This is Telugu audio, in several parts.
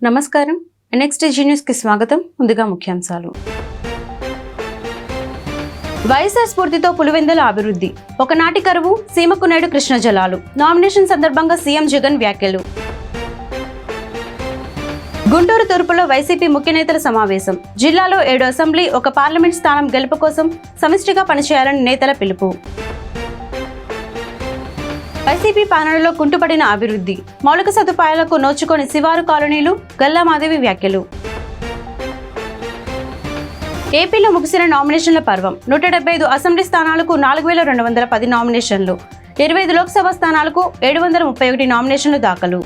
నమస్కారం. NXTG న్యూస్ కి స్వాగతం. ముందుగా ముఖ్యాంశాలు. వైఎస్ఆర్ స్ఫూర్తితో పులివెందుల అభివృద్ధి, ఒకనాటి కరువు సీమకు నేడు కృష్ణ జలాలు. నామినేషన్ సందర్భంగా సీఎం జగన్ వ్యాఖ్యలు. గుంటూరు తూర్పులో వైసీపీ ముఖ్య నేతల సమావేశం. జిల్లాలో 7 అసెంబ్లీ, 1 పార్లమెంట్ స్థానం గెలుపు కోసం సమిష్టిగా పనిచేయాలని నేతల పిలుపు. వైసీపీ పాలనలో కుంటుపడిన అభివృద్ధి, మౌలిక సదుపాయాలకు నోచుకొని శివారు కాలనీలు. గల్లా మాధవి వ్యాఖ్యలు. ఏపీలో ముగిసిన నామినేషన్ల పర్వం. 175 అసెంబ్లీ స్థానాలకు 4210 నామినేషన్లు, 25 లోక్సభ స్థానాలకు 731 నామినేషన్లు దాఖలు.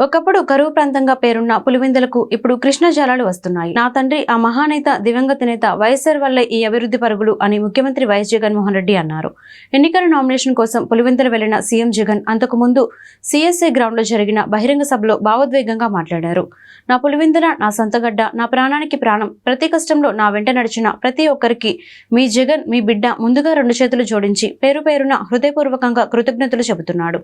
ఒకప్పుడు కరువు ప్రాంతంగా పేరున్న పులివెందులకు ఇప్పుడు కృష్ణ జలాలు వస్తున్నాయి. నా తండ్రి ఆ మహానేత దివంగత నేత వైఎస్ఆర్ వల్లే ఈ అభివృద్ధి పరుగులు అని ముఖ్యమంత్రి వైఎస్ జగన్మోహన్ రెడ్డి అన్నారు. ఎన్నికల నామినేషన్ కోసం పులివెందులు వెళ్లిన సీఎం జగన్ అంతకుముందు CSA గ్రౌండ్ లో జరిగిన బహిరంగ సభలో భావోద్వేగంగా మాట్లాడారు. నా పులివెందుల నా సొంతగడ్డ, నా ప్రాణానికి ప్రాణం, ప్రతి కష్టంలో నా వెంట నడిచిన ప్రతి ఒక్కరికి మీ జగన్, మీ బిడ్డ ముందుగా 2 చేతులు జోడించి పేరు పేరున హృదయపూర్వకంగా కృతజ్ఞతలు చెబుతున్నాడు.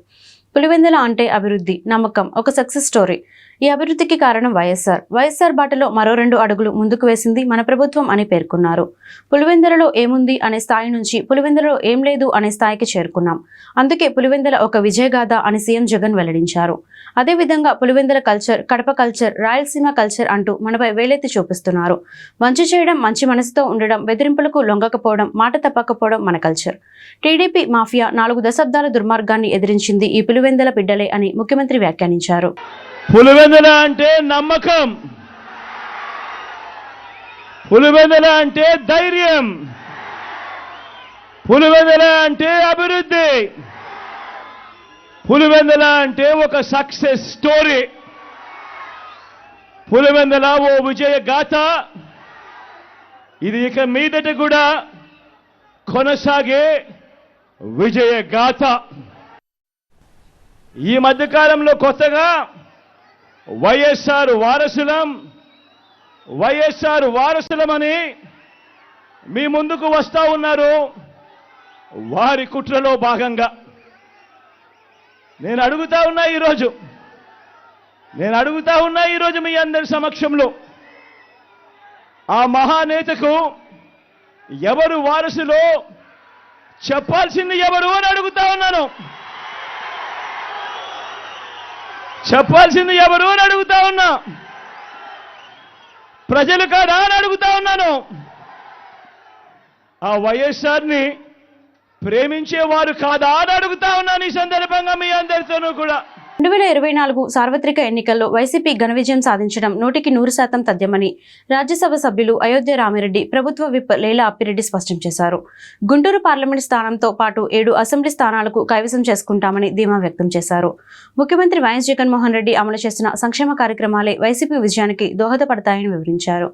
పులివెందుల అంటే అభివృద్ధి, నమ్మకం, ఒక సక్సెస్ స్టోరీ. ఈ అభివృద్ధికి కారణం వైఎస్ఆర్ బాటలో మరో 2 అడుగులు ముందుకు వేసింది మన ప్రభుత్వం అని పేర్కొన్నారు. పులివెందులలో ఏముంది అనే స్థాయి నుంచి పులివెందులలో ఏం లేదు అనే స్థాయికి చేరుకున్నాం. అందుకే పులివెందుల ఒక విజయగాథ అని సీఎం జగన్ వెల్లడించారు. అదేవిధంగా Pulivendula culture, Kadapa culture, Rayalaseema culture అంటూ మనపై వేలెత్తి చూపిస్తున్నారు. మంచి చేయడం, మంచి మనసుతో ఉండడం, బెదిరింపులకు లొంగకపోవడం, మాట తప్పకపోవడం మన కల్చర్. టీడీపీ మాఫియా 4 దశాబ్దాల దుర్మార్గాన్ని ఎదిరించింది ఈ పులివెందుల బిడ్డలే అని ముఖ్యమంత్రి వ్యాఖ్యానించారు. పులివెందుల అంటే నమ్మకం, పులివెందుల అంటే ధైర్యం, పులివెందుల అంటే అభివృద్ధి, పులివెందుల అంటే ఒక సక్సెస్ స్టోరీ, పులివెందుల ఓ విజయ గాథ. ఇది ఇక మీదట కూడా కొనసాగే విజయ గాథ. ఈ మధ్యకాలంలో కొత్తగా వైఎస్ఆర్ వారసులమని మీ ముందుకు వస్తా ఉన్నారు. వారి కుట్రలో భాగంగా నేను అడుగుతా ఉన్నా ఈరోజు మీ అందరి సమక్షంలో, ఆ మహానేతకు ఎవరు వారసులో చెప్పాల్సింది ఎవరు అని అడుగుతా ఉన్నాను. చెప్పాల్సింది ఎవరు అని అడుగుతా ఉన్నా. ప్రజలు కాదా అని అడుగుతా ఉన్నాను. ఆ వైఎస్ఆర్ని ప్రేమించేవారు కాదా అని అడుగుతా ఉన్నాను. ఈ సందర్భంగా మీ అందరితోనూ కూడా 2024 సార్వత్రిక ఎన్నికల్లో వైసీపీ ఘన విజయం సాధించడం 100% తథ్యమని రాజ్యసభ సభ్యులు అయోధ్య రామిరెడ్డి, ప్రభుత్వ విప్ లేలా అప్పిరెడ్డి స్పష్టం చేశారు. గుంటూరు పార్లమెంట్ స్థానంతో పాటు 7 అసెంబ్లీ స్థానాలకు కైవసం చేసుకుంటామని ధీమా వ్యక్తం చేశారు. ముఖ్యమంత్రి వైఎస్ జగన్మోహన్ రెడ్డి అమలు చేసిన సంక్షేమ కార్యక్రమాలే వైసీపీ విజయానికి దోహదపడతాయని వివరించారు.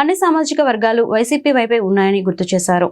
అన్ని సామాజిక వర్గాలు వైసీపీ వైపే ఉన్నాయని గుర్తు చేశారు.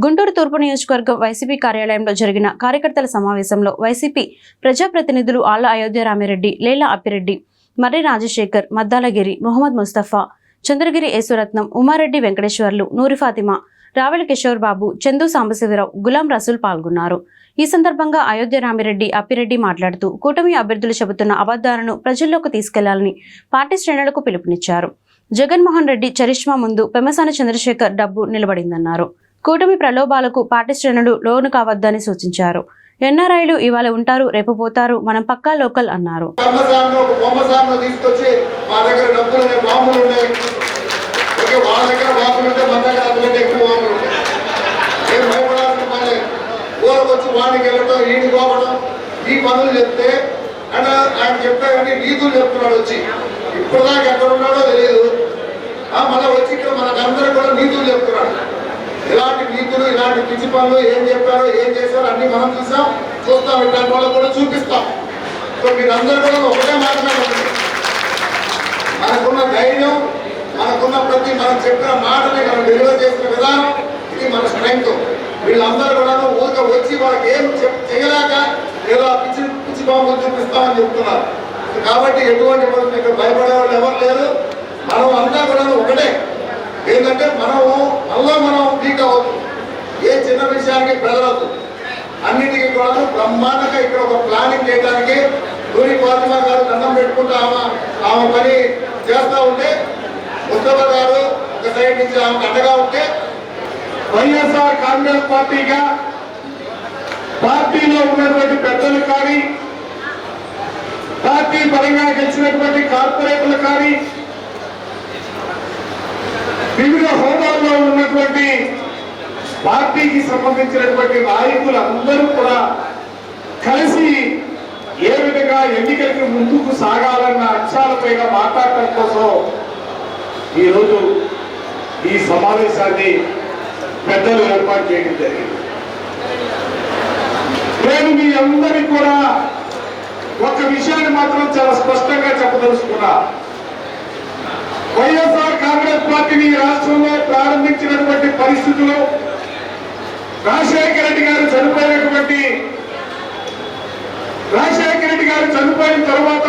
గుంటూరు తూర్పు నియోజకవర్గం వైసీపీ కార్యాలయంలో జరిగిన కార్యకర్తల సమావేశంలో వైసీపీ ప్రజాప్రతినిధులు ఆళ్ల అయోధ్య రామిరెడ్డి, లేలా అప్పిరెడ్డి, మర్రి రాజశేఖర్, మద్దాలగిరి, మొహమ్మద్ ముస్తఫా, చంద్రగిరి యేసురత్నం, ఉమారెడ్డి వెంకటేశ్వర్లు, నూరి ఫాతిమా, రావెల కిషోర్ బాబు, చందు సాంబశివరావు, గులాం రసూల్ పాల్గొన్నారు. ఈ సందర్భంగా అయోధ్య రామిరెడ్డి, అప్పిరెడ్డి మాట్లాడుతూ కూటమి అభ్యర్థులు చెబుతున్న అబద్ధాలను ప్రజల్లోకి తీసుకెళ్లాలని పార్టీ శ్రేణులకు పిలుపునిచ్చారు. జగన్మోహన్ రెడ్డి చరిష్మా ముందు పెమ్మసాని చంద్రశేఖర్ డబ్బు నిలబడిందన్నారు. కూటమి ప్రలోభాలకు పార్టీ శ్రేణులు లోను కావద్దని సూచించారు. ఎన్ఆర్ఐలు ఇవాళ ఉంటారు, రేపు పోతారు, మనం పక్కా లోకల్ అన్నారు. ఇలాంటి నీతులు, ఇలాంటి పిచ్చి పనులు ఏం చెప్పారో, ఏం చేశారో అన్ని మనం చూస్తాం. ఇట్లాంటి వాళ్ళకు కూడా చూపిస్తాం. సో మీరందరూ కూడా ఒకటే మాట్లాడండి. మనకున్న ధైర్యం, మనకున్న మనం చెప్పిన మాటని మనం డెలివర్ చేసిన విధానం, ఇది మన స్ట్రెంగ్త్. వీళ్ళందరూ కూడా వచ్చి వాళ్ళకి ఏం చేయలేక ఏదో పిచ్చి బాంబులు చూపిస్తామని చెప్తున్నారు. కాబట్టి ఎటువంటి ఇక్కడ భయపడే వాళ్ళు ఎవరు లేరు. మనం అంతా కూడా ఒకటే. ఏంటంటే మనం వీక్ అవ్వద్దు. ఏ చిన్న విషయానికి బెదరద్దు. అన్నిటికీ కూడా బ్రహ్మాండంగా ఇక్కడ ఒక ప్లానింగ్ చేయడానికి నూరి ఫాతిమా గారు దండం పెట్టుకుంటూ ఆమె పని చేస్తూ ఉంటే ముస్తఫ గారు ఒక సైడ్ నుంచి ఆమెకు అండగా ఉంటే వైఎస్ఆర్ కాంగ్రెస్ పార్టీగా పార్టీలో ఉన్నటువంటి పెద్దలు కానీ పార్టీ పరంగా గెలిచినటువంటి కార్పొరేటర్లు కానీ వివిధ హోదాల్లో ఉన్నటువంటి పార్టీకి సంబంధించినటువంటి నాయకులందరూ కూడా కలిసి ఏ విధంగా ఎన్నికలకు ముందుకు సాగాలన్న అంశాలపైన మాట్లాడటం కోసం ఈరోజు ఈ సమావేశాన్ని పెద్దలు ఏర్పాటు చేయడం జరిగింది. నేను మీ అందరికీ కూడా ఒక విషయాన్ని మాత్రం చాలా స్పష్టంగా చెప్పదలుచుకున్నా. వైఎస్ఆర్ కాంగ్రెస్ పార్టీని రాష్ట్రంలో ప్రారంభించినటువంటి పరిస్థితులు రాజశేఖర రెడ్డి గారు చనిపోయిన తర్వాత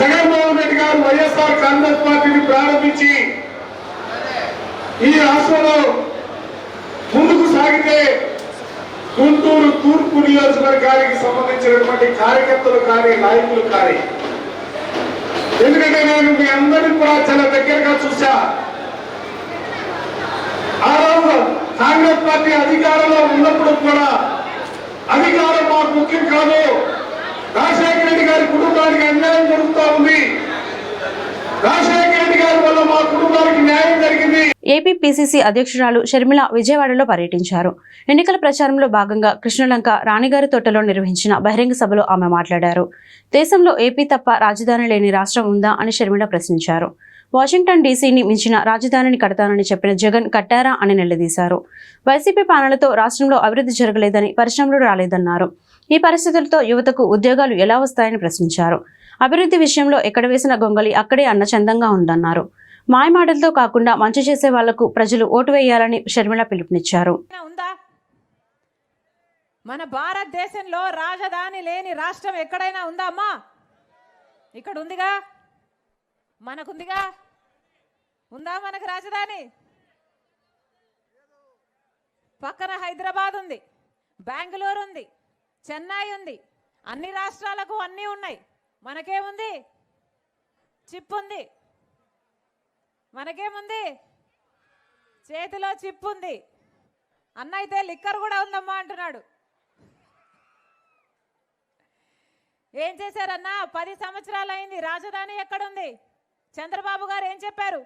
జగన్మోహన్ రెడ్డి గారు వైఎస్ఆర్ కాంగ్రెస్ పార్టీని ప్రారంభించి ఈ రాష్ట్రంలో ముందుకు సాగితే గుంటూరు తూర్పు నియోజకవర్గానికి సంబంధించినటువంటి కార్యకర్తలు కానీ నాయకులు కానీ, ఎందుకంటే నేను మీ అందరినీ కూడా చాలా దగ్గరగా చూశా. ఆ రోజు కాంగ్రెస్ పార్టీ అధికారంలో ఉన్నప్పుడు కూడా అధికారం మాకు ముఖ్యం కాదు, రాజశేఖర రెడ్డి గారి కుటుంబానికి అన్యాయం జరుగుతూ ఉంది, రాజశేఖర రెడ్డి గారి వల్ల మా కుటుంబానికి న్యాయం జరిగింది. ఏపీ పిసిసి అధ్యక్షురాలు షర్మిల విజయవాడలో పర్యటించారు. ఎన్నికల ప్రచారంలో భాగంగా కృష్ణలంక రాణిగారి తోటలో నిర్వహించిన బహిరంగ సభలో ఆమె మాట్లాడారు. దేశంలో ఏపీ తప్ప రాజధాని లేని రాష్ట్రం ఉందా అని షర్మిల ప్రశ్నించారు. వాషింగ్టన్ డీసీని మించిన రాజధానిని కడతానని చెప్పిన జగన్ కట్టారా అని నిలదీశారు. వైసీపీ పాలనతో రాష్ట్రంలో అభివృద్ధి జరగలేదని, పరిశ్రమలు రాలేదన్నారు. ఈ పరిస్థితులతో యువతకు ఉద్యోగాలు ఎలా వస్తాయని ప్రశ్నించారు. అభివృద్ధి విషయంలో ఎక్కడ వేసిన గొంగలి అక్కడే అన్న చందంగా ఉందన్నారు. మాయమాటలతో కాకుండా మంచి చేసే వాళ్లకు ప్రజలు ఓటు వేయాలని షర్మిల పిలుపునిచ్చారు. మన భారతదేశంలో రాజధాని లేని రాష్ట్రం ఎక్కడైనా ఉందా అమ్మా? ఇక్కడ ఉందిగా, మనకుందిగా, ఉందా మనకు రాజధాని? పక్కన హైదరాబాద్ ఉంది, బెంగళూరు ఉంది, చెన్నై ఉంది, అన్ని రాష్ట్రాలకు అన్నీ ఉన్నాయి. మనకేముంది? చిప్ ఉంది. మనకేముంది? చేతిలో చిప్ ఉంది. అన్న అయితే లిక్కర్ కూడా ఉందమ్మా అంటున్నాడు. ఏం చేశారన్నా? 10 సంవత్సరాలు అయింది, రాజధాని ఎక్కడుంది? చంద్రబాబు గారు ఏం చెప్పారు?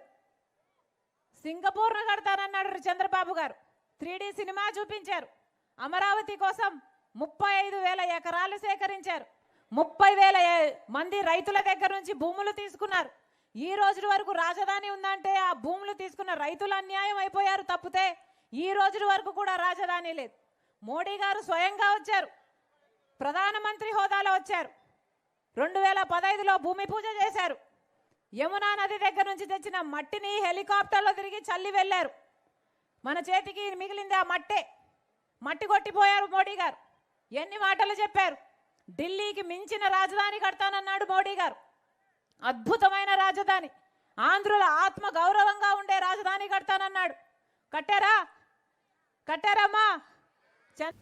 సింగపూర్ను కడతానన్నాడు చంద్రబాబు గారు. 3D సినిమా చూపించారు. అమరావతి కోసం 35,000 ఎకరాలు సేకరించారు. 30,000 మంది రైతుల దగ్గర నుంచి భూములు తీసుకున్నారు. ఈ రోజు వరకు రాజధాని ఉందంటే ఆ భూములు తీసుకున్న రైతులు అన్యాయం అయిపోయారు తప్పితే ఈ రోజు వరకు కూడా రాజధాని లేదు. మోడీ గారు స్వయంగా వచ్చారు, ప్రధానమంత్రి హోదాలో వచ్చారు. 2015లో భూమి పూజ చేశారు. యమునా నది దగ్గర నుంచి తెచ్చిన మట్టిని హెలికాప్టర్లో తిరిగి చల్లి వెళ్ళారు. మన చేతికి మిగిలింది ఆ మట్టి కొట్టిపోయారు మోడీ గారు. ఎన్ని మాటలు చెప్పారు? ఢిల్లీకి మించిన రాజధాని కడతానన్నాడు మోడీ గారు. అద్భుతమైన రాజధాని, ఆంధ్రుల ఆత్మ గౌరవంగా ఉండే రాజధాని కడతానన్నాడు. కట్టారమ్మా?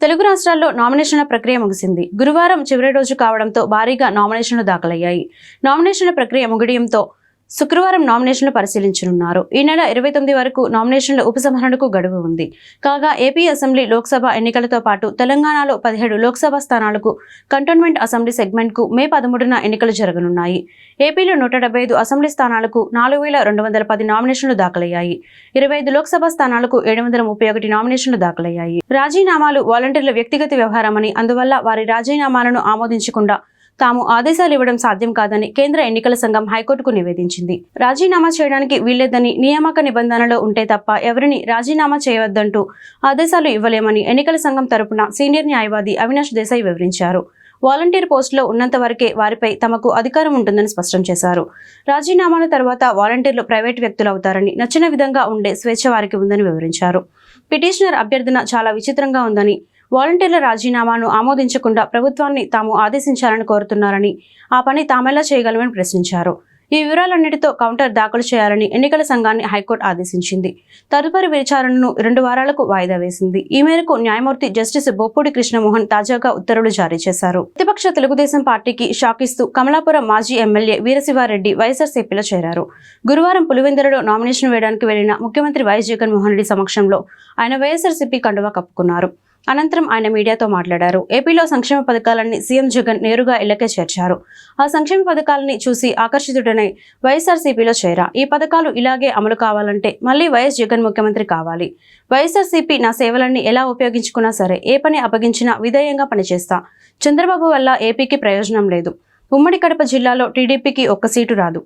తెలుగు రాష్ట్రాల్లో నామినేషన్ల ప్రక్రియ ముగిసింది. గురువారం చివరి రోజు కావడంతో భారీగా నామినేషన్లు దాఖలయ్యాయి. నామినేషన్ల ప్రక్రియ ముగియడంతో శుక్రవారం నామినేషన్లు పరిశీలించనున్నారు. ఈ నెల 29 వరకు నామినేషన్ల ఉపసంహరణకు గడువు ఉంది. కాగా ఏపీ అసెంబ్లీ, లోక్సభ ఎన్నికలతో పాటు తెలంగాణలో 17 లోక్సభ స్థానాలకు కంటోన్మెంట్ అసెంబ్లీ సెగ్మెంట్కు మే 13న ఎన్నికలు జరగనున్నాయి. ఏపీలో 175 అసెంబ్లీ స్థానాలకు 4,210 నామినేషన్లు దాఖలయ్యాయి. 25 లోక్సభ స్థానాలకు 731 నామినేషన్లు దాఖలయ్యాయి. రాజీనామాలు వాలంటీర్ల వ్యక్తిగత వ్యవహారమని, అందువల్ల వారి రాజీనామాలను ఆమోదించకుండా తాము ఆదేశాలు ఇవ్వడం సాధ్యం కాదని కేంద్ర ఎన్నికల సంఘం హైకోర్టుకు నివేదించింది. రాజీనామా చేయడానికి వీల్లేదని, నియామక నిబంధనలో ఉంటే తప్ప ఎవరిని రాజీనామా చేయవద్దంటూ ఆదేశాలు ఇవ్వలేమని ఎన్నికల సంఘం తరపున సీనియర్ న్యాయవాది అవినాష్ దేశాయ్ వివరించారు. వాలంటీర్ పోస్టులో ఉన్నంత వరకే వారిపై తమకు అధికారం ఉంటుందని స్పష్టం చేశారు. రాజీనామాల తర్వాత వాలంటీర్లు ప్రైవేట్ వ్యక్తులు అవుతారని, నచ్చిన విధంగా ఉండే స్వేచ్ఛ వారికి ఉందని వివరించారు. పిటిషనర్ అభ్యర్థన చాలా విచిత్రంగా ఉందని, వాలంటీర్ల రాజీనామాను ఆమోదించకుండా ప్రభుత్వాన్ని తాము ఆదేశించాలని కోరుతున్నారని, ఆ పని తామెలా చేయగలమని ప్రశ్నించారు. ఈ వివరాలన్నిటితో కౌంటర్ దాఖలు చేయాలని ఎన్నికల సంఘాన్ని హైకోర్టు ఆదేశించింది. తదుపరి విచారణను 2 వారాలకు వాయిదా వేసింది. ఈ మేరకు న్యాయమూర్తి జస్టిస్ బొప్పూడి కృష్ణమోహన్ తాజాగా ఉత్తర్వులు జారీ చేశారు. ప్రతిపక్ష తెలుగుదేశం పార్టీకి షాక్ ఇస్తూ కమలాపురం మాజీ ఎమ్మెల్యే వీరశివారెడ్డి వైఎస్ఆర్సీపీలో చేరారు. గురువారం పులివెందులలో నామినేషన్ వేయడానికి వెళ్లిన ముఖ్యమంత్రి వైఎస్ జగన్మోహన్ రెడ్డి సమక్షంలో ఆయన వైఎస్ఆర్సీపీ కండువా కప్పుకున్నారు. అనంతరం ఆయన మీడియాతో మాట్లాడారు. ఏపీలో సంక్షేమ పథకాలన్నీ సీఎం జగన్ నేరుగా ఇళ్లకే చేర్చారు. ఆ సంక్షేమ పథకాలని చూసి ఆకర్షితుడనై వైఎస్ఆర్సీపీలో చేరా. ఈ పథకాలు ఇలాగే అమలు కావాలంటే మళ్లీ వైఎస్ జగన్ ముఖ్యమంత్రి కావాలి. వైఎస్ఆర్సీపీ నా సేవలన్నీ ఎలా ఉపయోగించుకున్నా సరే, ఏ పని అప్పగించినా విధేయంగా పనిచేస్తా. చంద్రబాబు వల్ల ఏపీకి ప్రయోజనం లేదు. ఉమ్మడి కడప జిల్లాలో టీడీపీకి ఒక్క సీటు రాదు.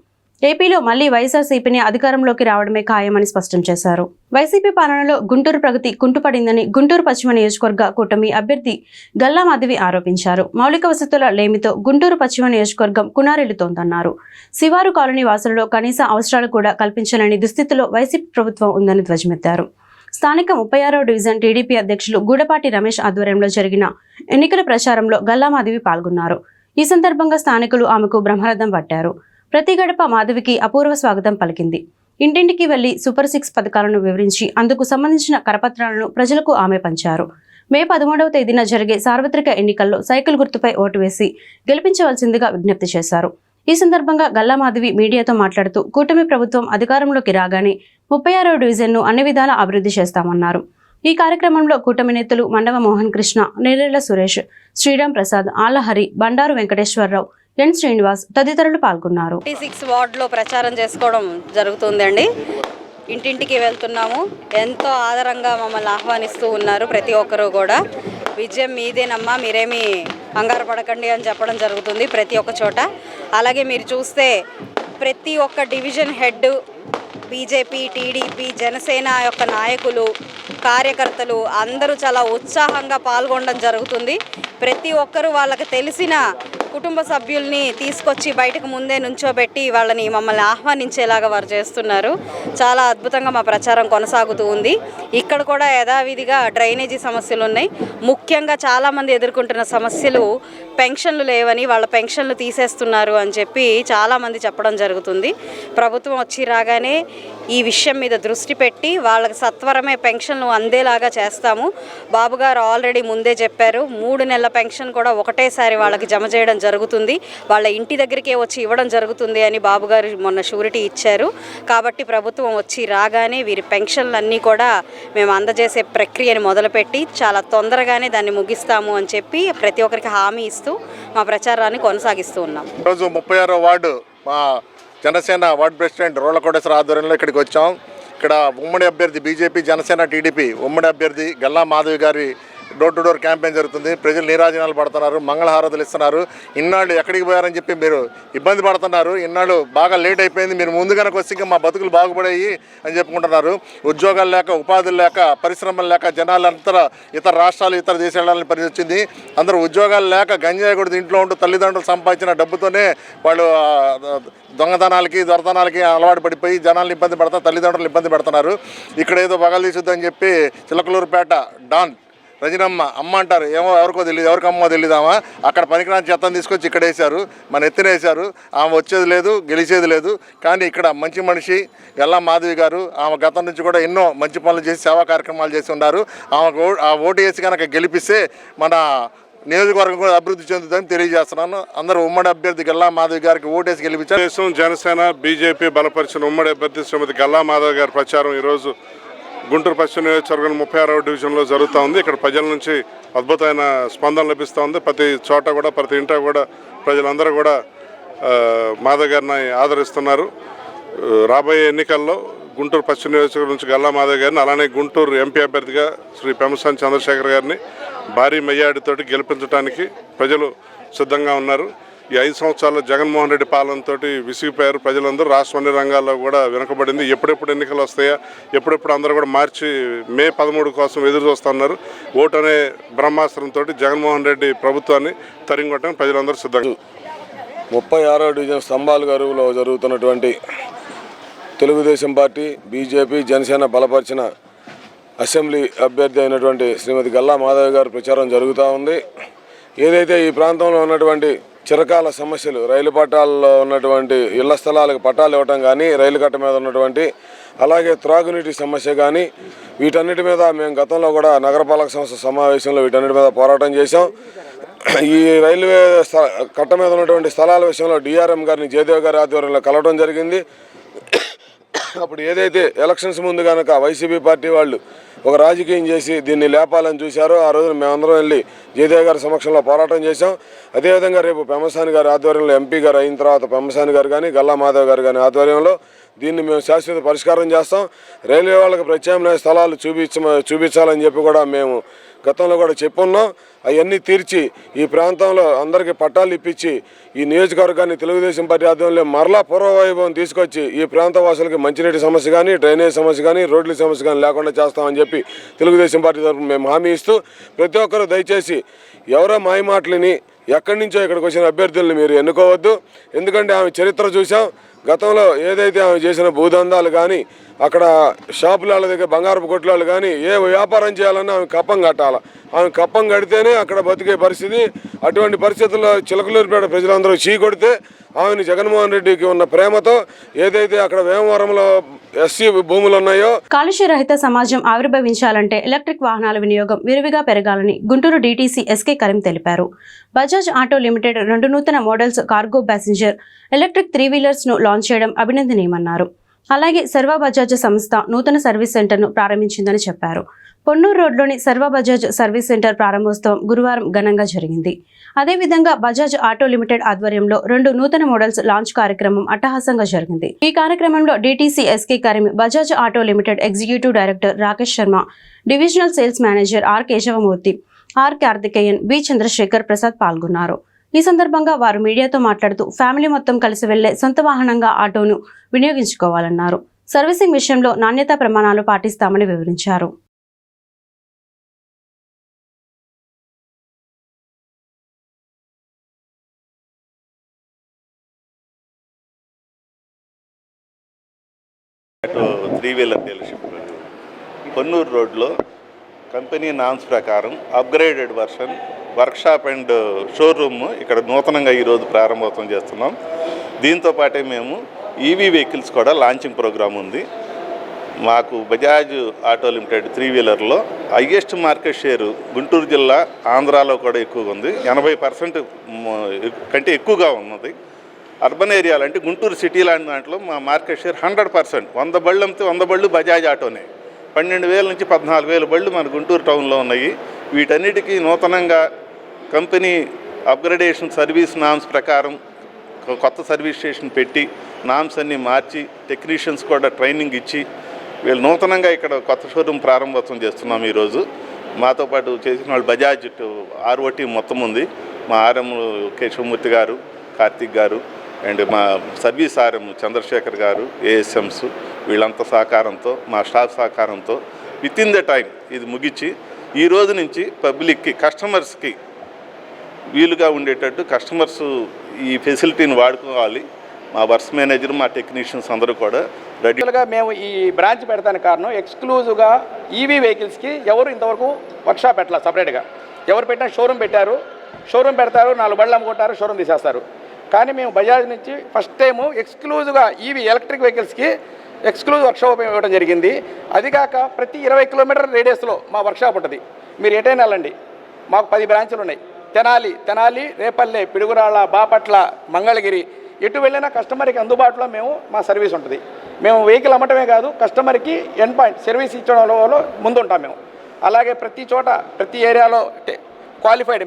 ఏపీలో మళ్లీ వైఎస్ఆర్సీపీని అధికారంలోకి రావడమే ఖాయమని స్పష్టం చేశారు. వైసీపీ పాలనలో గుంటూరు ప్రగతి కుంటుపడిందని గుంటూరు పశ్చిమ నియోజకవర్గ కూటమి అభ్యర్థి గల్లా మాధవి ఆరోపించారు. మౌలిక వసతుల లేమితో గుంటూరు పశ్చిమ నియోజకవర్గం కునారెల్లుతోందన్నారు. శివారు కాలనీ వాసులలో కనీస అవసరాలు కూడా కల్పించలేని దుస్థితిలో వైసీపీ ప్రభుత్వం ఉందని ధ్వజమెత్తారు. స్థానిక 36వ డివిజన్ టీడీపీ అధ్యక్షులు గూడపాటి రమేష్ ఆధ్వర్యంలో జరిగిన ఎన్నికల ప్రచారంలో గల్లా మాధవి పాల్గొన్నారు. ఈ సందర్భంగా స్థానికులు ఆమెకు బ్రహ్మరథం పట్టారు. ప్రతి గడప మాధవికి అపూర్వ స్వాగతం పలికింది. ఇంటింటికి వెళ్లి సూపర్ 6 పథకాలను వివరించి అందుకు సంబంధించిన కరపత్రాలను ప్రజలకు ఆమె పంచారు. మే 13వ తేదీన జరిగే సార్వత్రిక ఎన్నికల్లో సైకిల్ గుర్తుపై ఓటు వేసి గెలిపించవలసిందిగా విజ్ఞప్తి చేశారు. ఈ సందర్భంగా గల్లా మాధవి మీడియాతో మాట్లాడుతూ కూటమి ప్రభుత్వం అధికారంలోకి రాగానే 36వ డివిజన్ను అన్ని విధాలా అభివృద్ధి చేస్తామన్నారు. ఈ కార్యక్రమంలో కూటమి నేతలు మండవ మోహన్ కృష్ణ, నేరేళ్ల సురేష్, శ్రీరామ్ ప్రసాద్, ఆలహరి, బండారు వెంకటేశ్వరరావు, ఎన్ శ్రీనివాస్ తదితరులు పాల్గొన్నారు. 36 వార్డులో ప్రచారం చేసుకోవడం జరుగుతుందండి. ఇంటింటికి వెళ్తున్నాము. ఎంతో ఆదరంగా మమ్మల్ని ఆహ్వానిస్తూ ఉన్నారు. ప్రతి ఒక్కరూ కూడా విజయం మీదేనమ్మా, మీరేమీ కంగారు పడకండి అని చెప్పడం జరుగుతుంది ప్రతి ఒక్క చోట. అలాగే మీరు చూస్తే ప్రతి ఒక్క division head, BJP, TDP, Janasena యొక్క నాయకులు, కార్యకర్తలు అందరూ చాలా ఉత్సాహంగా పాల్గొనడం జరుగుతుంది. ప్రతి ఒక్కరూ వాళ్ళకి తెలిసిన కుటుంబ సభ్యుల్ని తీసుకొచ్చి బయటకు ముందే నుంచోబెట్టి వాళ్ళని మమ్మల్ని ఆహ్వానించేలాగా వారు చేస్తున్నారు. చాలా అద్భుతంగా మా ప్రచారం కొనసాగుతూ ఉంది. ఇక్కడ కూడా యథావిధిగా డ్రైనేజీ సమస్యలు ఉన్నాయి. ముఖ్యంగా చాలామంది ఎదుర్కొంటున్న సమస్యలు పెన్షన్లు లేవని, వాళ్ళ పెన్షన్లు తీసేస్తున్నారు అని చెప్పి చాలామంది చెప్పడం జరుగుతుంది. ప్రభుత్వం వచ్చి రాగానే ఈ విషయం మీద దృష్టి పెట్టి వాళ్ళకి సత్వరమే పెన్షన్లు అందేలాగా చేస్తాము. బాబు గారు ఆల్రెడీ ముందే చెప్పారు, 3 నెలల పెన్షన్ కూడా ఒకటేసారి వాళ్ళకి జమ చేయడం జరుగుతుంది, వాళ్ళ ఇంటి దగ్గరికే వచ్చి ఇవ్వడం జరుగుతుంది అని బాబు గారు మొన్న షూరిటీ ఇచ్చారు. కాబట్టి ప్రభుత్వం వచ్చి రాగానే వీరి పెన్షన్లన్నీ కూడా మేము అందజేసే ప్రక్రియని మొదలుపెట్టి చాలా తొందరగానే దాన్ని ముగిస్తాము అని చెప్పి ప్రతి ఒక్కరికి హామీ ఇస్తూ మా ప్రచారాన్ని కొనసాగిస్తూ ఉన్నాం. ఈరోజు 36వ వార్డు మా జనసేన వార్డు ప్రెసిడెంట్ రోళ్ల కోటేశ్వర ఆధ్వర్యంలో ఇక్కడికి వచ్చాం. ఇక్కడ ఉమ్మడి అభ్యర్థి బీజేపీ, జనసేన, టీడీపీ ఉమ్మడి అభ్యర్థి గల్లా మాధవి గారి డోర్ టు డోర్ క్యాంపెయిన్ జరుగుతుంది. ప్రజలు నీరాజనాలు పడుతున్నారు, మంగళహారతులు ఇస్తున్నారు. ఇన్నాళ్ళు ఎక్కడికి పోయారని చెప్పి మీరు ఇబ్బంది పడుతున్నారు. ఇన్నాళ్ళు బాగా లేట్ అయిపోయింది, మీరు ముందు కనుక వస్తే మా బతుకులు బాగుపడాయి అని చెప్పుకుంటున్నారు. ఉద్యోగాలు లేక, ఉపాధులు లేక, పరిశ్రమలు లేక జనాలంతా ఇతర రాష్ట్రాలు, ఇతర దేశాలని పరిస్థితి వచ్చింది. అందరూ ఉద్యోగాలు లేక గంజాయి కూడా ఇంట్లో ఉంటూ తల్లిదండ్రులు సంపాదించిన డబ్బుతోనే వాళ్ళు దొంగతనాలకి, దొరతనాలకి అలవాటు పడిపోయి జనాలను ఇబ్బంది పడతారు, తల్లిదండ్రులు ఇబ్బంది పడుతున్నారు. ఇక్కడ ఏదో పగలు తీసుద్దని చెప్పి చిలకలూరుపేట డాన్ రజనమ్మ అమ్మ అంటారు, ఏమో ఎవరికో తెలియదు, ఎవరికి అమ్మో తెలియదామా, అక్కడ పనికిరాని చెత్తను తీసుకొచ్చి ఇక్కడ వేశారు, మన ఎత్తినేసారు. ఆమె వచ్చేది లేదు, గెలిచేది లేదు. కానీ ఇక్కడ మంచి మనిషి గల్లా మాధవి గారు, ఆమె గతం నుంచి కూడా ఎన్నో మంచి పనులు చేసి సేవా కార్యక్రమాలు చేసి ఉన్నారు. ఆమెకు ఆ ఓటు వేసి కనుక గెలిపిస్తే మన నియోజకవర్గం కూడా అభివృద్ధి చెందుతుందని తెలియజేస్తున్నాను. అందరూ ఉమ్మడి అభ్యర్థి గల్లా మాధవి గారికి ఓటేసి గెలిపించారు. జనసేన, బీజేపీ బలపరిచిన ఉమ్మడి అభ్యర్థి శ్రీమతి గల్లా మాధవి గారి ప్రచారం ఈరోజు గుంటూరు పశ్చిమ నియోజకవర్గం 36వ డివిజన్లో జరుగుతూ ఉంది. ఇక్కడ ప్రజల నుంచి అద్భుతమైన స్పందన లభిస్తూ ఉంది. ప్రతి చోట కూడా, ప్రతి ఇంట కూడా ప్రజలందరూ కూడా మాధవ్ గారిని ఆదరిస్తున్నారు. రాబోయే ఎన్నికల్లో గుంటూరు పశ్చిమ నియోజకవర్గం నుంచి గల్లా మాధవ్ గారిని, అలానే గుంటూరు ఎంపీ అభ్యర్థిగా శ్రీ పెమ్మసాని చంద్రశేఖర్ గారిని భారీ మెజారిటీతోటి గెలిపించడానికి ప్రజలు సిద్ధంగా ఉన్నారు. ఈ 5 సంవత్సరాల జగన్మోహన్ రెడ్డి పాలనతో విసిగిపోయారు ప్రజలందరూ. రాష్ట్ర అన్ని రంగాల్లో కూడా వెనుకబడింది. ఎప్పుడెప్పుడు ఎన్నికలు వస్తాయా, ఎప్పుడెప్పుడు అందరూ కూడా మార్చి మే 13 కోసం ఎదురు చూస్తున్నారు. ఓటు అనే బ్రహ్మాస్త్రంతో జగన్మోహన్ రెడ్డి ప్రభుత్వాన్ని తరిగొట్టడానికి ప్రజలందరూ సిద్ధంగా. 36వ డివిజన్ స్తంభాలు గరువులో జరుగుతున్నటువంటి తెలుగుదేశం పార్టీ, బీజేపీ, జనసేన బలపరిచిన అసెంబ్లీ అభ్యర్థి అయినటువంటి శ్రీమతి గల్లా మాధవి గారి ప్రచారం జరుగుతూ ఉంది. ఏదైతే ఈ ప్రాంతంలో ఉన్నటువంటి చిరకాల సమస్యలు రైలు పట్టాలలో ఉన్నటువంటి ఇళ్ల స్థలాలకు పట్టాలు ఇవ్వటం కానీ, రైలు కట్ట మీద ఉన్నటువంటి అలాగే త్రాగునీటి సమస్య కానీ, వీటన్నిటి మీద మేము గతంలో కూడా నగరపాలక సంస్థ సమావేశంలో వీటన్నిటి మీద పోరాటం చేశాం. ఈ రైల్వే కట్ట మీద ఉన్నటువంటి స్థలాల విషయంలో డిఆర్ఎం గారిని జయదేవ్ గారి ఆధ్వర్యంలో కలవడం జరిగింది. అప్పుడు ఏదైతే ఎలక్షన్స్ ముందు కనుక వైసీపీ పార్టీ వాళ్ళు ఒక రాజకీయం చేసి దీన్ని లేపాలని చూశారో, ఆ రోజున మేమందరం వెళ్ళి జయదేవ్ గారి సమక్షంలో పోరాటం చేశాం. అదేవిధంగా రేపు పెమ్మసాని గారి ఆధ్వర్యంలో ఎంపీ గారు అయిన తర్వాత పెమ్మసాని గారు కానీ, గల్లా మాధవ్ గారు కానీ ఆధ్వర్యంలో దీన్ని మేము శాశ్వత పరిష్కారం చేస్తాం. రైల్వే వాళ్ళకి ప్రత్యామ్నాయ స్థలాలు చూపించాలని చెప్పి కూడా మేము గతంలో కూడా చెప్పున్నాం. అవన్నీ తీర్చి ఈ ప్రాంతంలో అందరికీ పట్టాలు ఇప్పించి ఈ నియోజకవర్గాన్ని తెలుగుదేశం పార్టీ ఆధ్వర్యంలో మరలా పూర్వవైభవం తీసుకొచ్చి ఈ ప్రాంత వాసులకి మంచినీటి సమస్య కానీ, డ్రైనేజ్ సమస్య కానీ, రోడ్ల సమస్య కానీ లేకుండా చేస్తామని చెప్పి తెలుగుదేశం పార్టీ తరఫున మేము హామీ ఇస్తూ, ప్రతి ఒక్కరూ దయచేసి ఎవరో మాయమాటలని ఎక్కడి నుంచో ఇక్కడికి వచ్చిన అభ్యర్థుల్ని మీరు ఎన్నుకోవద్దు. ఎందుకంటే ఆమె చరిత్ర చూసాం. గతంలో ఏదైతే ఆమె చేసిన భూదందాలు కానీ, అక్కడ షాపుల దగ్గర బంగారపు కొట్లాలు కానీ, ఏ వ్యాపారం చేయాలన్నా ఆమె కప్పం కట్టాలి. ఆమె కప్పం కడితేనే అక్కడ బతికే పరిస్థితి. అటువంటి పరిస్థితుల్లో చిలకలూరుపేట ప్రజలందరూ చీకొడితే ఆమెను జగన్మోహన్ రెడ్డికి ఉన్న ప్రేమతో ఏదైతే అక్కడ వేమవరంలో ఎస్సీ భూములు ఉన్నాయో. కాలుష్య రహిత సమాజం ఆవిర్భవించాలంటే ఎలక్ట్రిక్ వాహనాల వినియోగం విరివిగా పెరగాలని గుంటూరు డీటీసీ ఎస్కే కరీం తెలిపారు. బజాజ్ ఆటో లిమిటెడ్ 2 నూతన models cargo passenger electric 3 wheelers ను లాంచ్ చేయడం అభినందనీయమన్నారు. అలాగే సర్వ బజాజ్ సంస్థ నూతన సర్వీస్ సెంటర్ను ప్రారంభించిందని చెప్పారు. పొన్నూరు రోడ్లోని సర్వ బజాజ్ సర్వీస్ సెంటర్ ప్రారంభోత్సవం గురువారం ఘనంగా జరిగింది. అదేవిధంగా బజాజ్ ఆటో లిమిటెడ్ ఆధ్వర్యంలో 2 నూతన మోడల్స్ లాంచ్ కార్యక్రమం అట్టహాసంగా జరిగింది. ఈ కార్యక్రమంలో DTC SK Karim, Bajaj auto limited executive director Rakesh Sharma, divisional sales manager R Keshavamurthy, R Karthikeyan, B Chandrashekar Prasad పాల్గొన్నారు. ఈ సందర్భంగా వారు మీడియాతో మాట్లాడుతూ ఫ్యామిలీ మొత్తం కలిసి వెళ్లే సొంత వాహనంగా ఆటోను వినియోగించుకోవాలన్నారు. సర్వీసింగ్ విషయంలో నాణ్యతా ప్రమాణాలు పాటిస్తామని వివరించారు. ఆటో 3 వీలర్ డీలర్షిప్ పొన్నూరు రోడ్లో కంపెనీ నామ్స్ ప్రకారం upgraded version workshop and showroom ఇక్కడ నూతనంగా ఈరోజు ప్రారంభోత్సవం చేస్తున్నాం. దీంతో పాటే మేము ఈవీ వెహికల్స్ కూడా లాంచింగ్ ప్రోగ్రామ్ ఉంది. మాకు బజాజ్ ఆటో లిమిటెడ్ 3 వీలర్లో హైయెస్ట్ మార్కెట్ షేరు గుంటూరు జిల్లా, ఆంధ్రాలో కూడా ఎక్కువగా ఉంది. 80% కంటే ఎక్కువగా ఉన్నది. అర్బన్ ఏరియాలు అంటే గుంటూరు సిటీ లాంటి దాంట్లో మా మార్కెట్ షేర్ 100%. 100 బళ్ళు అమ్మితే 100 బళ్ళు బజాజ్ ఆటోనే. 12,000 నుంచి 14,000 బళ్ళు మన గుంటూరు టౌన్లో ఉన్నాయి. వీటన్నిటికీ నూతనంగా కంపెనీ అప్గ్రేడేషన్ సర్వీస్ నామ్స్ ప్రకారం కొత్త సర్వీస్ స్టేషన్ పెట్టి నామ్స్ అన్నీ మార్చి టెక్నీషియన్స్ కూడా ట్రైనింగ్ ఇచ్చి వీళ్ళు నూతనంగా ఇక్కడ కొత్త షోరూమ్ ప్రారంభోత్సవం చేస్తున్నాం ఈరోజు. మాతో పాటు చేసిన వాళ్ళు బజాజ్ ఆర్ఓటీ మొత్తం ఉంది. మా ఆర్ఎం కేశవమూర్తి గారు, కార్తిక్ గారు అండ్ మా సర్వీస్ ఆర్ఎం చంద్రశేఖర్ గారు, ఏఎస్ఎంస్ వీళ్ళంతా సహకారంతో, మా స్టాఫ్ సహకారంతో విత్ ఇన్ ద టైం ఇది ముగించి ఈ రోజు నుంచి పబ్లిక్కి, కస్టమర్స్కి వీలుగా ఉండేటట్టు కస్టమర్స్ ఈ ఫెసిలిటీని వాడుకోవాలి. మా వర్క్స్ మేనేజర్, మా టెక్నీషియన్స్ అందరూ కూడా రెడీగా మేము ఈ బ్రాంచ్ పెడతానికి కారణం ఎక్స్క్లూజివ్గా ఈవీ వెహికల్స్కి ఎవరు ఇంతవరకు వర్క్షాప్ పెట్టాలి. సపరేట్గా ఎవరు పెట్టినా షోరూమ్ పెట్టారు, షోరూమ్ పెడతారు, 4 బళ్ళు అమ్ముకుంటారు, షోరూమ్ తీసేస్తారు. కానీ మేము బజాజ్ నుంచి ఫస్ట్ టైము ఎక్స్క్లూజివ్గా ఈవీ ఎలక్ట్రిక్ వెహికల్స్కి ఎక్స్క్లూజివ్ వర్క్షాప్ ఇవ్వడం జరిగింది. అది కాక ప్రతి 20 కిలోమీటర్ రేడియస్లో మా వర్క్షాప్ ఉంటుంది. మీరు ఎటైనా వెళ్ళండి, మాకు 10 బ్రాంచులు ఉన్నాయి. తెనాలి, రేపల్లె, పిడుగురాళ్ళ, బాపట్ల, మంగళగిరి, ఎటు వెళ్ళినా కస్టమర్కి అందుబాటులో మేము మా సర్వీస్ ఉంటుంది. మేము వెహికల్ అమ్మటమే కాదు, కస్టమర్కి ఎండ్ పాయింట్ సర్వీస్ ఇచ్చడంలో ముందుంటాం మేము. అలాగే ప్రతి చోట, ప్రతి ఏరియాలో క్వాలిఫైడ్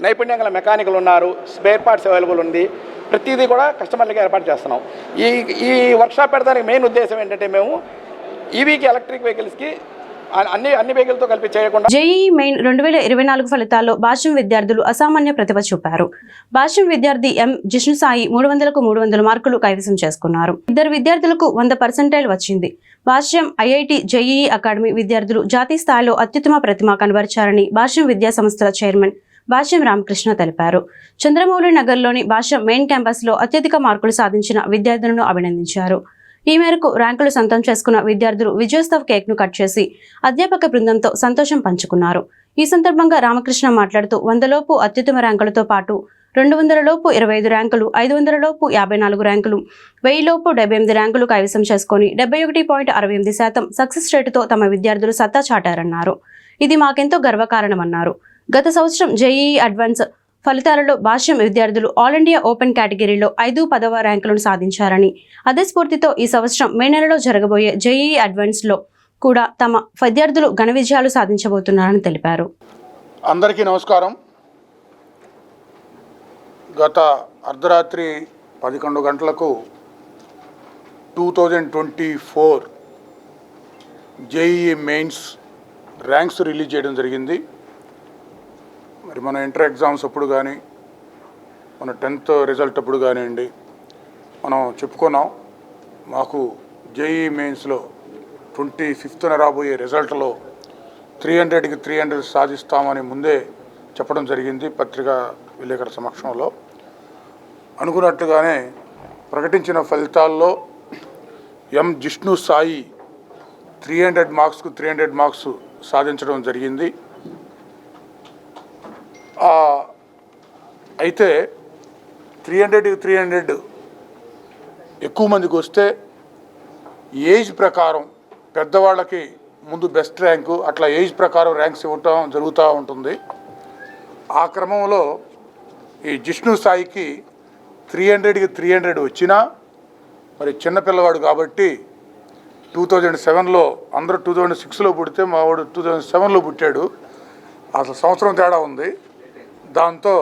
నైపుణ్యం గల మెకానికల్ ఉన్నారు, స్పేర్ పార్ట్స్ అవైలబుల్ ఉంది. ప్రతిదీ కూడా కస్టమర్లకి ఏర్పాటు చేస్తున్నాం. ఈ వర్క్షాప్ పెడతానికి మెయిన్ ఉద్దేశం ఏంటంటే మేము ఈవీకి ఎలక్ట్రిక్ వెహికల్స్కి అన్ని వెహికల్తో కలిపి చేయకుండా. జేఈఈ మెయిన్ 2024 ఫలితాల్లో భాష్యం విద్యార్థులు అసామాన్య ప్రతిభ చూపారు. భాష్యం విద్యార్థి ఎం జిష్ణుసాయి 300కు 300 మార్కులు కైవసం చేసుకున్నారు. 2 విద్యార్థులకు 100% వచ్చింది. భాష్యం ఐఐటి జేఈఈ అకాడమీ విద్యార్థులు జాతీయ స్థాయిలో అత్యుత్తమ ప్రతిమ కనబరిచారని భాష్యం విద్యా సంస్థల చైర్మన్ భాష్యం రామకృష్ణ తెలిపారు. చంద్రమౌళి నగర్లోని భాష్యం మెయిన్ క్యాంపస్లో అత్యధిక మార్కులు సాధించిన విద్యార్థులను అభినందించారు. ఈ మేరకు ర్యాంకులు సొంతం చేసుకున్న విద్యార్థులు విజయోత్సవ్ కేక్ను కట్ చేసి అధ్యాపక బృందంతో సంతోషం పంచుకున్నారు. ఈ సందర్భంగా రామకృష్ణ మాట్లాడుతూ 100 లోపు అత్యుత్తమ ర్యాంకులతో పాటు 200 లోపు 25 ర్యాంకులు, 500 లోపు 54 ర్యాంకులు, 1000 లోపు 78 ర్యాంకులు కైవసం చేసుకొని 71.68% సక్సెస్ రేటుతో తమ విద్యార్థులు సత్తా చాటారన్నారు. ఇది మాకెంతో గర్వకారణమన్నారు. గత సంవత్సరం జేఈఈ అడ్వాన్స్ ఫలితాలలో భాష్యం విద్యార్థులు ఆల్ ఇండియా ఓపెన్ కేటగిరీలో 5, 10వ ర్యాంకులను సాధించారని, అదే స్ఫూర్తితో ఈ సంవత్సరం మే నెలలో జరగబోయే జేఈఈ అడ్వాన్స్లో కూడా తమ విద్యార్థులు ఘన విజయాలు సాధించబోతున్నారని తెలిపారు. అందరికీ నమస్కారం. గత అర్ధరాత్రి 11 గంటలకు 2024 జేఈఈ మెయిన్స్ ర్యాంక్స్ రిలీజ్ చేయడం జరిగింది. మరి మన ఇంటర్ ఎగ్జామ్స్ అప్పుడు కానీ, మన 10th రిజల్ట్ అప్పుడు కానివ్వండి, మనం చెప్పుకున్నాం మాకు జేఈఈ మెయిన్స్లో 25th రాబోయే రిజల్ట్లో 300కి 300 సాధిస్తామని ముందే చెప్పడం జరిగింది పత్రికా విలేకరుల సమక్షంలో. అనుకున్నట్టుగానే ప్రకటించిన ఫలితాల్లో ఎం జిష్ణు సాయి 300 మార్క్స్కు 300 మార్క్స్ సాధించడం జరిగింది. అయితే 300కి 300 ఎక్కువ మందికి వస్తే ఏజ్ ప్రకారం పెద్దవాళ్ళకి ముందు బెస్ట్ ర్యాంకు, అట్లా ఏజ్ ప్రకారం ర్యాంక్స్ ఇవ్వటం జరుగుతూ ఉంటుంది. ఆ క్రమంలో ఈ జిష్ణు సాయికి 300కి 300 వచ్చినా మరి చిన్నపిల్లవాడు కాబట్టి 2007లో అందరూ 2006లో పుడితే మా వాడు 2007లో పుట్టాడు. అసలు సంవత్సరం తేడా ఉంది. దాంతో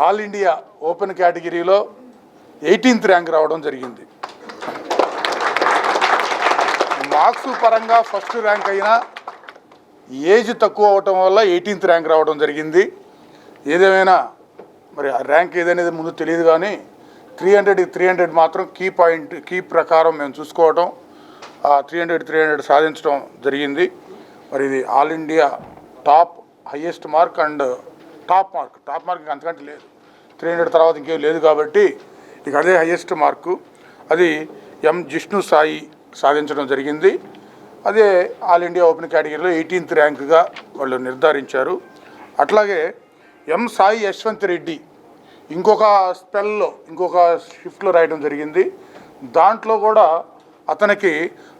ఆల్ ఇండియా ఓపెన్ కేటగిరీలో 18th ర్యాంక్ రావడం జరిగింది. మార్క్స్ పరంగా ఫస్ట్ ర్యాంక్ అయినా ఏజ్ తక్కువ అవటం వల్ల 18th ర్యాంక్ రావడం జరిగింది. ఏదేమైనా మరి ఆ ర్యాంక్ ఏదనేది ముందు తెలియదు, కానీ 300కి 300 మాత్రం కీ ప్రకారం మేము చూసుకోవటం, 300 సాధించడం జరిగింది. మరి ఇది all India top highest mark and top mark అంతకంటే లేదు. 300 తర్వాత ఇంకేం లేదు కాబట్టి ఇక అదే హయ్యెస్ట్ మార్కు. అది ఎం జిష్ణు సాయి సాధించడం జరిగింది. అదే ఆల్ ఇండియా ఓపెన్ కేటగిరీలో 18th ర్యాంకుగా వాళ్ళు నిర్ధారించారు. అట్లాగే ఎం సాయి యశ్వంత్ రెడ్డి ఇంకొక స్పెల్లో ఇంకొక షిఫ్ట్లో రాయడం జరిగింది. దాంట్లో కూడా అతనికి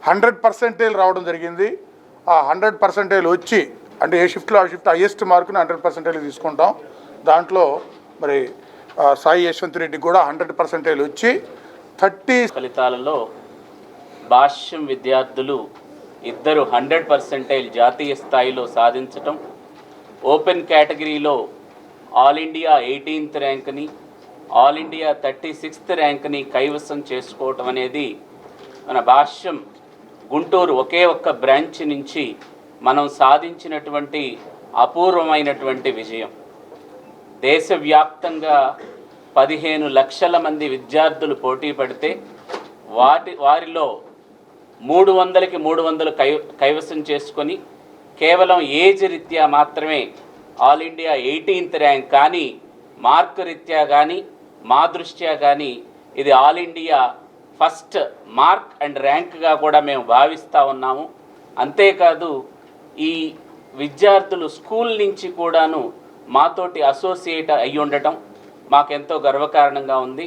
100% రావడం జరిగింది. ఆ 100% వచ్చి, అంటే ఏ షిఫ్ట్లో ఆ షిఫ్ట్ హైయెస్ట్ మార్కుని 100% తీసుకుంటాం. దాంట్లో మరి సాయి యశ్వంత్ రెడ్డికి కూడా 100% వచ్చి 30 ఫలితాలలో భాష్యం విద్యార్థులు ఇద్దరు 100% జాతీయ స్థాయిలో సాధించటం, ఓపెన్ కేటగిరీలో ఆల్ ఇండియా 18th ర్యాంక్ని, ఆల్ ఇండియా 36th ర్యాంక్ని కైవసం చేసుకోవటం అనేది మన భాష్యం గుంటూరు ఒకే ఒక్క బ్రాంచ్ నుంచి మనం సాధించినటువంటి అపూర్వమైనటువంటి విజయం. దేశవ్యాప్తంగా 15 లక్షల మంది విద్యార్థులు పోటీ పడితే వారిలో 300కి 300 కైవసం చేసుకొని కేవలం ఏజ్ రీత్యా మాత్రమే ఆల్ ఇండియా 18th ర్యాంక్, కానీ మార్క్ రీత్యా కానీ మా దృష్ట్యా కానీ ఇది all India first mark and ర్యాంక్గా కూడా మేము భావిస్తూ ఉన్నాము. అంతేకాదు ఈ విద్యార్థులు స్కూల్ నుంచి కూడాను మాతోటి అసోసియేట్ అయ్యి ఉండటం మాకెంతో గర్వకారణంగా ఉంది.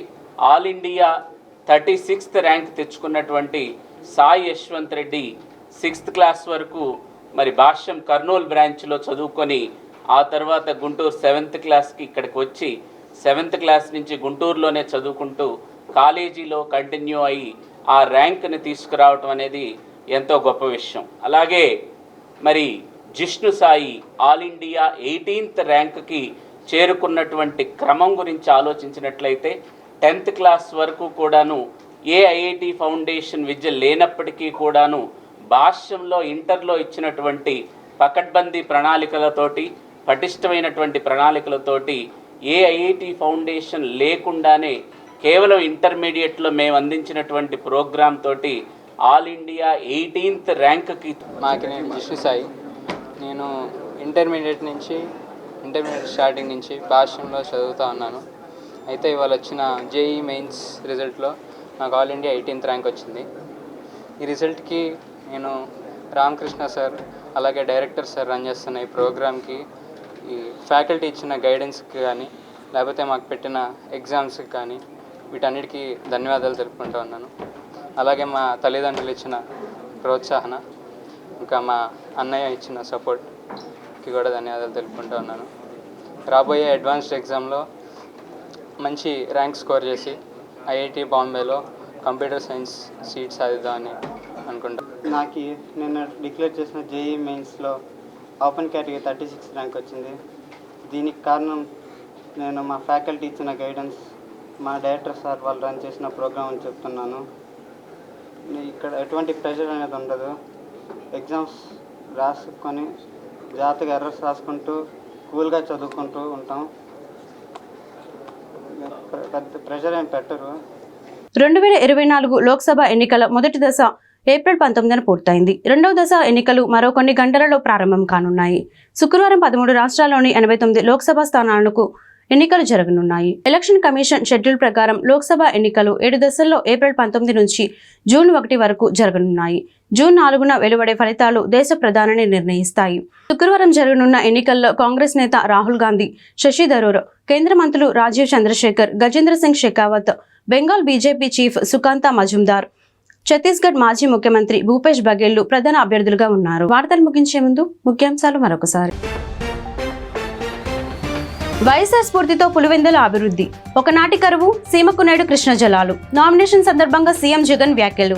ఆల్ ఇండియా 36th ర్యాంక్ తెచ్చుకున్నటువంటి సాయి యశ్వంత్ రెడ్డి 6th క్లాస్ వరకు మరి భాష్యం కర్నూలు బ్రాంచ్లో చదువుకొని ఆ తర్వాత గుంటూరు 7th క్లాస్కి ఇక్కడికి వచ్చి 7th క్లాస్ నుంచి గుంటూరులోనే చదువుకుంటూ కాలేజీలో కంటిన్యూ అయ్యి ఆ ర్యాంక్ని తీసుకురావటం అనేది ఎంతో గొప్ప విషయం. అలాగే మరి Jishnu Sai all India 18th ర్యాంక్కి చేరుకున్నటువంటి క్రమం గురించి ఆలోచించినట్లయితే 10th క్లాస్ వరకు కూడాను ఏ ఐఐటి ఫౌండేషన్ విద్య లేనప్పటికీ కూడాను భాష్యంలో ఇంటర్లో ఇచ్చినటువంటి పకడ్బందీ ప్రణాళికలతోటి, పటిష్టమైనటువంటి ప్రణాళికలతోటి ఏ ఐఐటి ఫౌండేషన్ లేకుండానే కేవలం ఇంటర్మీడియట్లో మేము అందించినటువంటి ప్రోగ్రామ్ తోటి ఆల్ ఇండియా 18th ర్యాంక్కి. నేను జిష్ణు సాయి, నేను ఇంటర్మీడియట్ స్టార్టింగ్ నుంచి భాష్యంలో చదువుతూ ఉన్నాను. అయితే ఇవాళ వచ్చిన జేఈఈ మెయిన్స్ రిజల్ట్లో నాకు ఆల్ ఇండియా 18th ర్యాంక్ వచ్చింది. ఈ రిజల్ట్కి నేను రామకృష్ణ సార్ అలాగే డైరెక్టర్ సార్ రన్ చేస్తున్న ఈ ప్రోగ్రామ్కి ఈ ఫ్యాకల్టీ ఇచ్చిన గైడెన్స్కి కానీ లేకపోతే మాకు పెట్టిన ఎగ్జామ్స్కి కానీ వీటన్నిటికీ ధన్యవాదాలు తెలుపుకుంటూ ఉన్నాను. అలాగే మా తల్లిదండ్రులు ఇచ్చిన ప్రోత్సాహన, ఇంకా మా అన్నయ్య ఇచ్చిన సపోర్ట్కి కూడా ధన్యవాదాలు తెలుపుకుంటూ ఉన్నాను. రాబోయే అడ్వాన్స్డ్ ఎగ్జామ్లో మంచి ర్యాంక్ స్కోర్ చేసి ఐఐటి బాంబేలో కంప్యూటర్ సైన్స్ సీట్ సాధిద్దామని అనుకుంటాను. నాకు నేను డిక్లేర్ చేసిన జేఈ మెయిన్స్లో ఓపెన్ కేటగిరీ 36 ర్యాంక్ వచ్చింది. దీనికి కారణం నేను మా ఫ్యాకల్టీ ఇచ్చిన గైడెన్స్, మా డైరెక్టర్ సార్ వాళ్ళు రన్ చేసిన ప్రోగ్రామ్ అని చెప్తున్నాను. ఇక్కడ ఎటువంటి ప్రెషర్ అనేది ఉండదు. ఎగ్జామ్స్ రాసుకొని జాగ్రత్తగా ఎర్రర్స్ రాసుకుంటూ కూల్గా చదువుకుంటూ ఉంటాం. పెద్ద ప్రెషర్ ఏం పెట్టరు. 2024 లోక్సభ ఎన్నికల మొదటి దశ ఏప్రిల్ 19న పూర్తయింది. రెండవ దశ ఎన్నికలు మరో కొన్ని గంటలలో ప్రారంభం కానున్నాయి. శుక్రవారం 13 రాష్ట్రాల్లోని 89 లోక్సభ స్థానాలకు ఎన్నికలు జరగనున్నాయి. ఎలక్షన్ కమిషన్ షెడ్యూల్ ప్రకారం లోక్సభ ఎన్నికలు 7 దశల్లో ఏప్రిల్ 19 నుంచి జూన్ 1 వరకు జరగనున్నాయి. జూన్ 4న వెలువడే ఫలితాలు దేశ ప్రధానిని నిర్ణయిస్తాయి. శుక్రవారం జరగనున్న ఎన్నికల్లో కాంగ్రెస్ నేత రాహుల్ గాంధీ, శశి థరూర్, కేంద్ర మంత్రులు రాజీవ్ చంద్రశేఖర్, గజేంద్ర సింగ్ షెకావత్, బెంగాల్ బీజేపీ చీఫ్ సుకాంత మజుందార్, ఛత్తీస్గఢ్ మాజీ ముఖ్యమంత్రి భూపేష్ బఘేల్ ప్రధాన అభ్యర్థులుగా ఉన్నారు. వార్తలు ముగించే ముందు ముఖ్యాంశాలు మరొకసారి. వైఎస్ఆర్ స్ఫూర్తితో పులివెందుల అభివృద్ధి, ఒకనాటి కరువు, సీమకు నేడు కృష్ణ జలాలు. నామినేషన్ సందర్భంగా సీఎం జగన్ వ్యాఖ్యలు.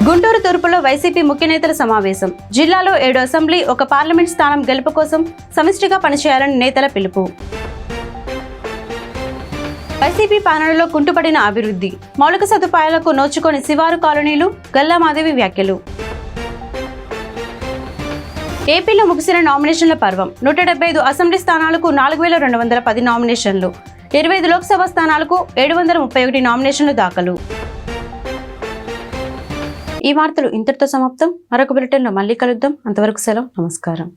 గుంటూరు తూర్పులో వైసీపీ ముఖ్య నేతల సమావేశం. జిల్లాలో 7 అసెంబ్లీ, 1 పార్లమెంట్ స్థానం గెలుపు కోసం సమిష్టిగా పనిచేయాలని నేతల పిలుపు. వైసీపీ పాలనలో కుంటుపడిన అభివృద్ధి, మౌలిక సదుపాయాలకు నోచుకొని శివారు కాలనీలు. గల్లామాదేవి వ్యాఖ్యలు. ఏపీలో ముగిసిన నామినేషన్ల పర్వం. 175 అసెంబ్లీ స్థానాలకు 4210 నామినేషన్లు, 25 లోక్సభ స్థానాలకు 731 నామినేషన్లు దాఖలు. ఈ వార్తలు ఇంతటితో సమాప్తం. మరొక బులెటిన్లో మళ్ళీ కలుద్దాం. అంతవరకు సెలవు. నమస్కారం.